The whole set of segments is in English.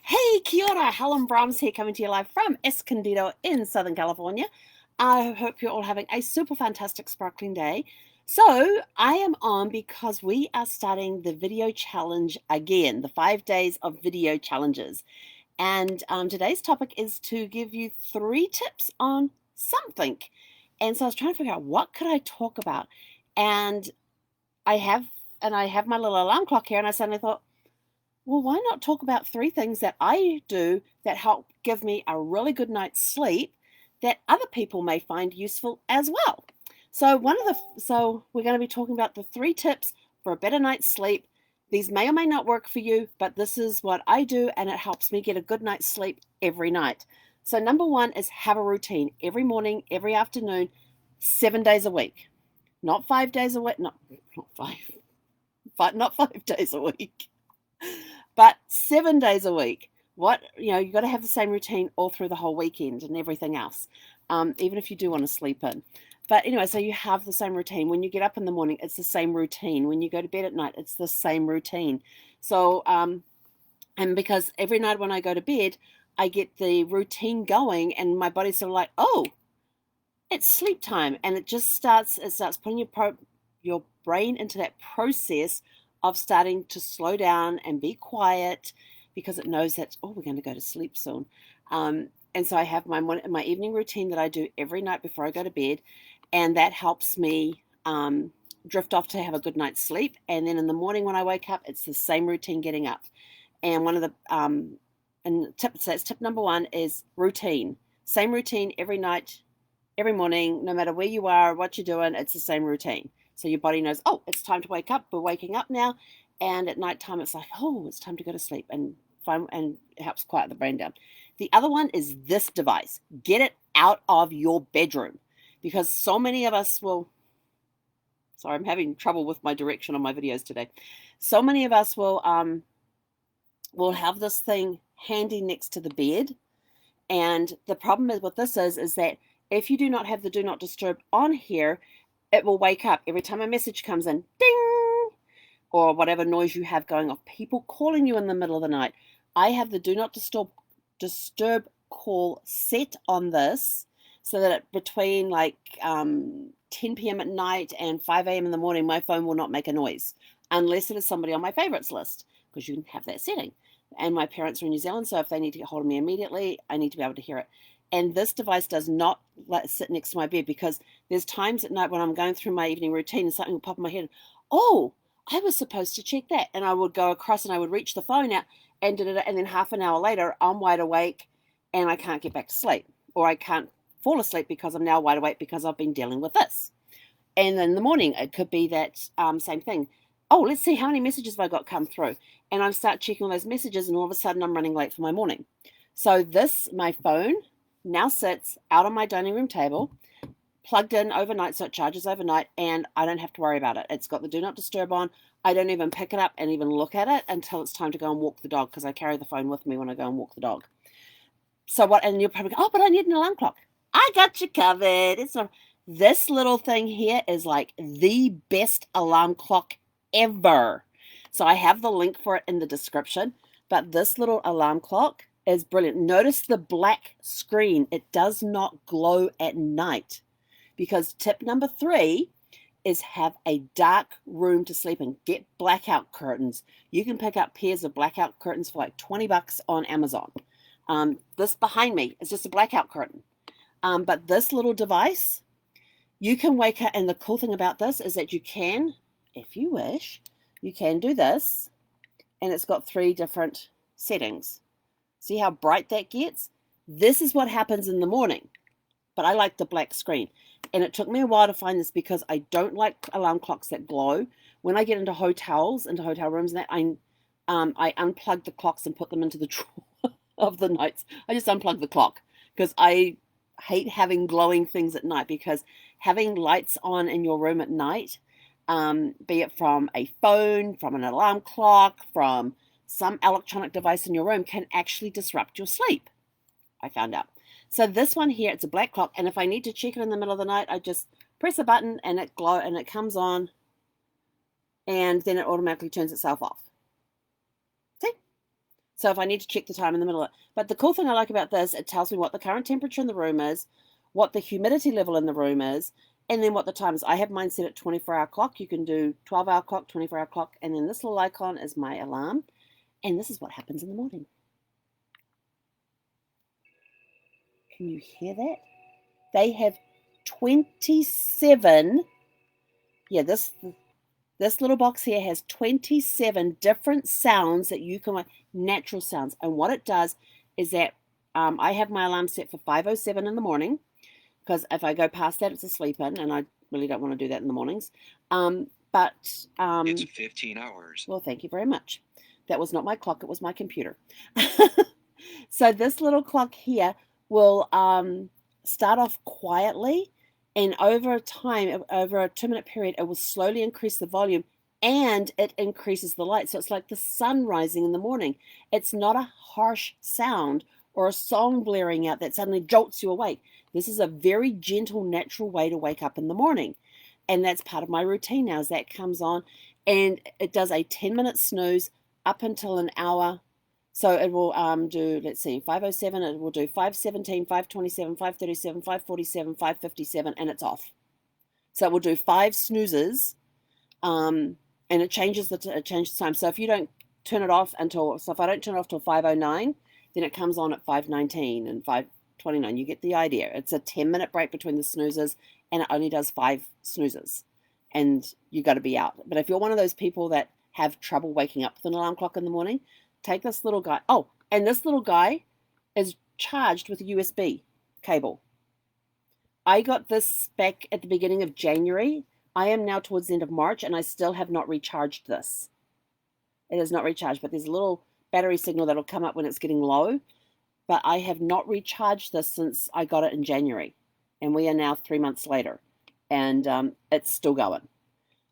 Hey, kia ora, Helen Brahms here, coming to you live from Escondido in Southern California. I hope you're all having a super fantastic sparkling day. So I am on because we are starting the video challenge again, the 5 days of video challenges. And today's topic is to give you 3 tips on something. And so I was trying to figure out what could I talk about. And I have my little alarm clock here, and I suddenly thought, well, why not talk about 3 things that I do that help give me a really good night's sleep that other people may find useful as well. So we're going to be talking about the 3 tips for a better night's sleep. These may or may not work for you, but this is what I do, and it helps me get a good night's sleep every night. So number 1 is have a routine every morning, every afternoon, 7 days a week. Not 5 days a week, not 5 days a week. But 7 days a week. You've got to have the same routine all through the whole weekend and everything else, even if you do want to sleep in. But anyway, so you have the same routine. When you get up in the morning, it's the same routine. When you go to bed at night, it's the same routine. So, and because every night when I go to bed, I get the routine going, and my body's sort of like, oh, it's sleep time, and it starts putting your brain into that process of starting to slow down and be quiet, because it knows that, oh, we're going to go to sleep soon. And so I have my evening routine that I do every night before I go to bed, and that helps me drift off to have a good night's sleep. And then in the morning when I wake up, it's the same routine getting up. And one of the tip number 1 is routine. Same routine every night, every morning, no matter where you are, what you're doing, it's the same routine. So your body knows, oh, it's time to wake up. We're waking up now. And at nighttime, it's like, oh, it's time to go to sleep. And it helps quiet the brain down. The other one is this device. Get it out of your bedroom. Because so many of us sorry, I'm having trouble with my direction on my videos today. So many of us will have this thing handy next to the bed. And the problem with this is that if you do not have the do not disturb on here, it will wake up every time a message comes in, ding, or whatever noise you have going off. People calling you in the middle of the night. I have the do not disturb call set on this, so that between 10 p.m. at night and 5 a.m. in the morning, my phone will not make a noise unless it is somebody on my favorites list, because you can have that setting. And my parents are in New Zealand, so if they need to get hold of me immediately, I need to be able to hear it. And this device does not sit next to my bed, because there's times at night when I'm going through my evening routine and something will pop in my head. Oh, I was supposed to check that. And I would go across and I would reach the phone out and then half an hour later, I'm wide awake and I can't get back to sleep, or I can't fall asleep because I'm now wide awake because I've been dealing with this. And in the morning, it could be that same thing. Oh, let's see how many messages have I got come through. And I start checking all those messages, and all of a sudden I'm running late for my morning. So my phone now sits out on my dining room table, plugged in overnight, so it charges overnight, and I don't have to worry about it. It's got the do not disturb on. I don't even pick it up and even look at it until it's time to go and walk the dog, because I carry the phone with me when I go and walk the dog. And you're probably going, oh, but I need an alarm clock. I got you covered. This little thing here is like the best alarm clock ever. So I have the link for it in the description, but this little alarm clock is brilliant. Notice the black screen. It does not glow at night, because tip number 3 is have a dark room to sleep in. Get blackout curtains. You can pick up pairs of blackout curtains for like $20 on Amazon. This behind me is just a blackout curtain. But this little device, you can wake up, and the cool thing about this is that you can, if you wish, you can do this, and it's got 3 different settings. See how bright that gets? This is what happens in the morning, but I like the black screen. And it took me a while to find this, because I don't like alarm clocks that glow. When I get into hotel rooms, and that I unplug the clocks and put them into the drawer of the nights. I just unplug the clock, because I hate having glowing things at night, because having lights on in your room at night, be it from a phone, from an alarm clock, from some electronic device in your room, can actually disrupt your sleep, I found out. So this one here, it's a black clock, and if I need to check it in the middle of the night, I just press a button and it comes on, and then it automatically turns itself off. See? So if I need to check the time in the middle of it. But the cool thing I like about this, it tells me what the current temperature in the room is, what the humidity level in the room is, and then what the time is. I have mine set at 24-hour clock. You can do 12-hour clock, 24-hour clock, and then this little icon is my alarm. And this is what happens in the morning. Can you hear that? They have 27. Yeah, this little box here has 27 different sounds that you can, natural sounds. And what it does is that I have my alarm set for 5:07 in the morning, because if I go past that, it's a sleep in, and I really don't want to do that in the mornings. It's 15 hours. Well, thank you very much. That was not my clock, it was my computer. So this little clock here will start off quietly, and over time, over a 2-minute period, it will slowly increase the volume, and it increases the light. So it's like the sun rising in the morning. It's not a harsh sound or a song blaring out that suddenly jolts you awake. This is a very gentle, natural way to wake up in the morning. And that's part of my routine now, as that comes on. And it does a 10-minute snooze up until an hour. So it will do, let's see, 5:07, it will do 5:17, 5:27, 5:37, 5:47, 5:57, and it's off. So it will do 5 snoozes, and it changes the time. So if you don't turn it off until, so if I don't turn it off till 5:09, then it comes on at 5:19 and 5:29. You get the idea. It's a 10-minute break between the snoozes, and it only does 5 snoozes, and you got to be out. But if you're one of those people that have trouble waking up with an alarm clock in the morning, take this little guy. Oh, and this little guy is charged with a USB cable. I got this back at the beginning of January. I am now towards the end of March, and I still have not recharged this. It is not recharged, but there's a little battery signal that'll come up when it's getting low. But I have not recharged this since I got it in January, and we are now 3 months later, and it's still going.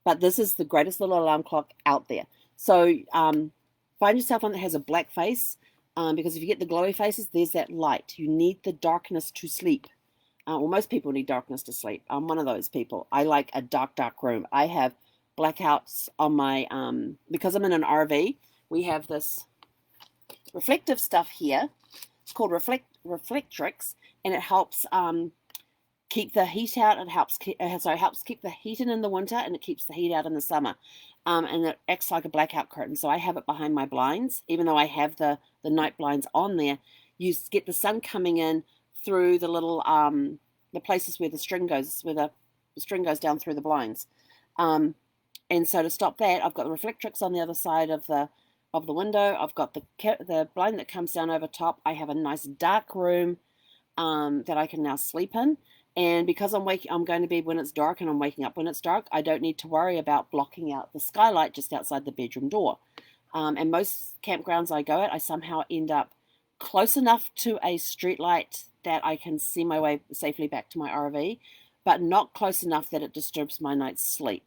But this is the greatest little alarm clock out there. So find yourself one that has a black face, because if you get the glowy faces, there's that light. You need the darkness to sleep. Well, most people need darkness to sleep. I'm one of those people. I like a dark, dark room. I have blackouts on my, because I'm in an RV, we have this reflective stuff here. It's called Reflectrix, and it helps keep the heat out. It helps keep the heat in the winter, and it keeps the heat out in the summer. And it acts like a blackout curtain. So I have it behind my blinds, even though I have the night blinds on there. You get the sun coming in through the little the places where the string goes, down through the blinds. And so to stop that, I've got the Reflectrix on the other side of the window. I've got the blind that comes down over top. I have a nice dark room that I can now sleep in. And because I'm going to bed when it's dark, and I'm waking up when it's dark, I don't need to worry about blocking out the skylight just outside the bedroom door. And most campgrounds I go at, I somehow end up close enough to a street light that I can see my way safely back to my RV, but not close enough that it disturbs my night's sleep.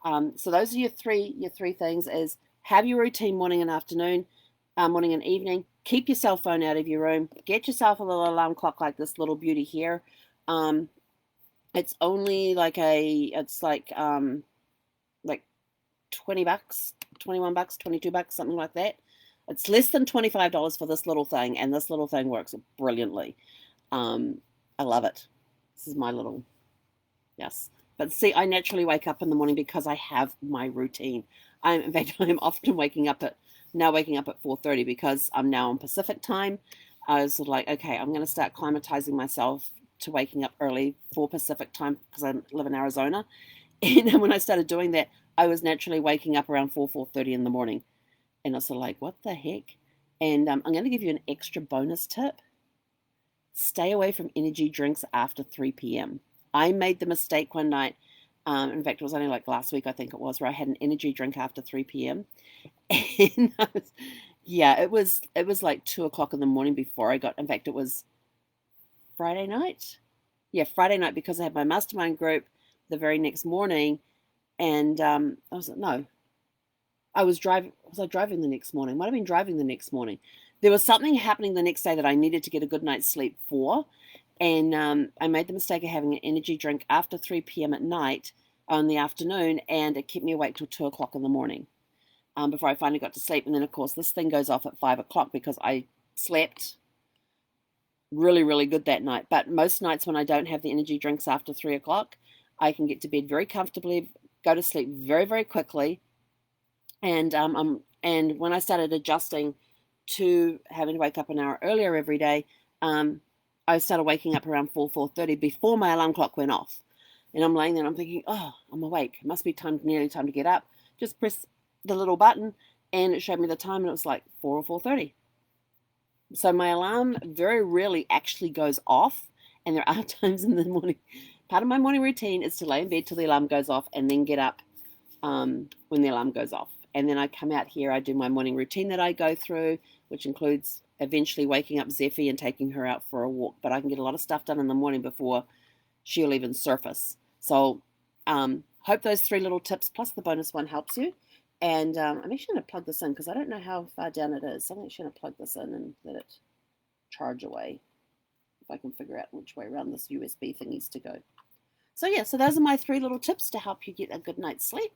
So those are your three things: is have your routine morning and afternoon, morning and evening. Keep your cell phone out of your room. Get yourself a little alarm clock like this little beauty here. It's only like it's like $20, $21, $22, something like that. It's less than $25 for this little thing, and this little thing works brilliantly. I love it. This is my little, yes. But see, I naturally wake up in the morning because I have my routine. In fact, I'm often waking up at 4:30 because I'm now on Pacific time. I was sort of like, okay, I'm going to start climatizing myself to waking up early for Pacific time because I live in Arizona. And when I started doing that, I was naturally waking up around 4:30 in the morning. And I was sort of like, what the heck? And I'm going to give you an extra bonus tip. Stay away from energy drinks after 3 p.m. I made the mistake one night. In fact, it was only like last week, I think it was, where I had an energy drink after 3 p.m. And it was like 2 o'clock in the morning before I got, in fact, it was Friday night. Yeah, Friday night, because I had my mastermind group the very next morning. And I was like, no. Was I driving the next morning? Might have been driving the next morning. There was something happening the next day that I needed to get a good night's sleep for. And I made the mistake of having an energy drink after 3 p.m. at night in the afternoon, and it kept me awake till 2 o'clock in the morning. before I finally got to sleep. And then, of course, this thing goes off at 5 o'clock because I slept really, really good that night. But most nights when I don't have the energy drinks after 3 o'clock, I can get to bed very comfortably, go to sleep very, very quickly. And and when I started adjusting to having to wake up an hour earlier every day, I started waking up around 4:30 before my alarm clock went off. And I'm laying there and I'm thinking, oh, I'm awake. It must be nearly time to get up. Just press the little button and it showed me the time and it was like 4 or 4:30. So my alarm very rarely actually goes off. And there are times in the morning, part of my morning routine is to lay in bed till the alarm goes off and then get up when the alarm goes off. And then I come out here, I do my morning routine that I go through, which includes eventually waking up Zeffie and taking her out for a walk. But I can get a lot of stuff done in the morning before she'll even surface. So hope those 3 little tips plus the bonus one helps you. And I'm actually going to plug this in because I don't know how far down it is. So I'm actually going to plug this in and let it charge away. If I can figure out which way around this USB thing needs to go. So yeah, so those are my 3 little tips to help you get a good night's sleep.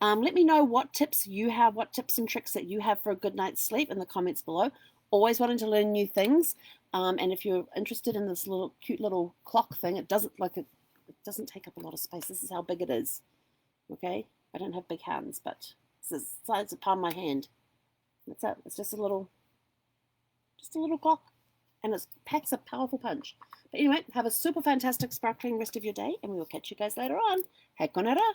Let me know what tips you have, what tips and tricks that you have for a good night's sleep in the comments below. Always wanting to learn new things. And if you're interested in this little cute little clock thing, it doesn't take up a lot of space. This is how big it is. Okay, I don't have big hands, but it's the size of palm of my hand. That's it. It's just a little clock, and it packs a powerful punch. But anyway, have a super fantastic sparkling rest of your day, and we will catch you guys later on. Hei konera!